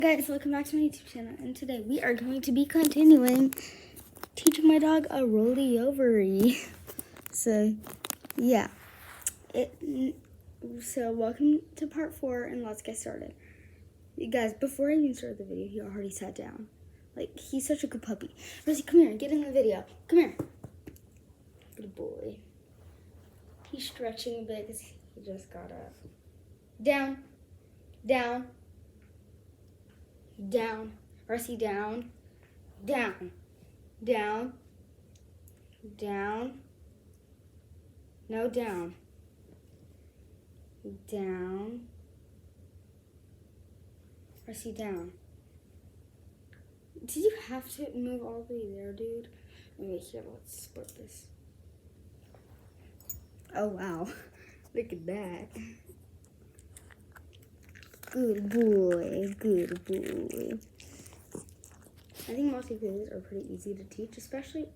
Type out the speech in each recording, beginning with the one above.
Guys, welcome back to my YouTube channel, and today we are going to be continuing teaching my dog a rollover. So, yeah. So, welcome to part 4, and let's get started. You guys, before I even started the video, he already sat down. Like, he's such a good puppy. Rosie, come here, get in the video. Come here. Good boy. He's stretching a bit because he just got up. Down. Down. Down. Rusty, down. Down. Down. Down. No, down. Down. Rusty, down. Did you have to move all the way there, dude? Okay, here, let's split this. Oh, wow. Look at that. Good boy, good boy. I think most of these are pretty easy to teach, especially...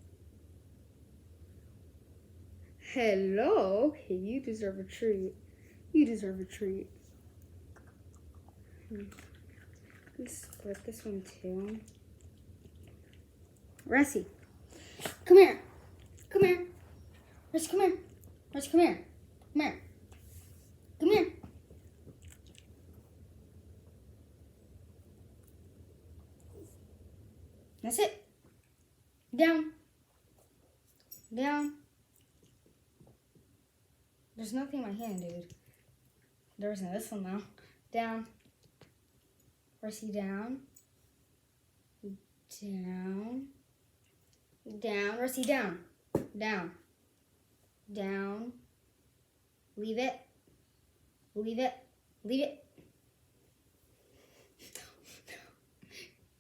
Hello? Hey, you deserve a treat. You deserve a treat. Let's split this one too. Rusty, come here. Come here. Rusty, come here. Rusty, come here. Come here. Come here. That's it. Down. Down. There's nothing in my hand, dude. There isn't this one, though. Down. Rusty, down. Down. Down. Rusty, down. Down. Down. Leave it. Leave it. Leave it.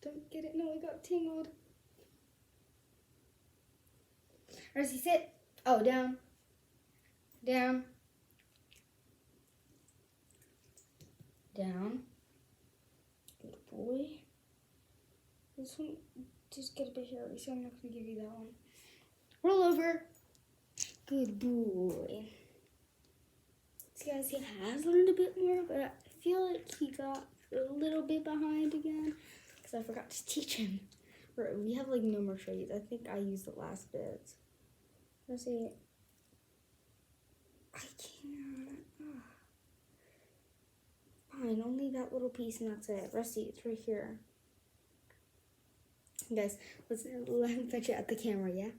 Don't get it. No, I got tingled. Rusty, sit. Oh, down. Down. Down. Good boy. This one just get a bit hairy, so I'm not going to give you that one. Roll over. Good boy. See, guys, he has learned a bit more, but I feel like he got a little bit behind again. Because I forgot to teach him. We have like no more treats. I think I used the last bits. Let's see. I can't. Oh. Fine, only that little piece and that's it. Rusty, it's right here. Guys, let him fetch it at the camera, yeah?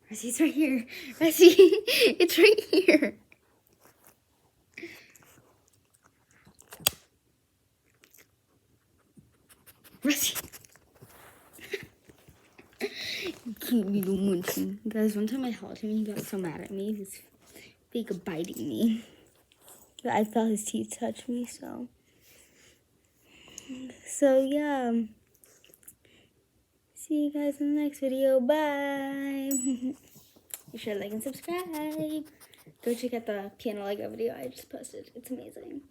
Rusty, it's right here. Rusty, it's right here. Rusty. Cute little munchie. Guys, one time I held him, he got so mad at me. He was fake biting me. But I felt his teeth touch me, so. So, yeah. See you guys in the next video. Bye. Be sure to like and subscribe. Go check out the piano Lego video I just posted. It's amazing.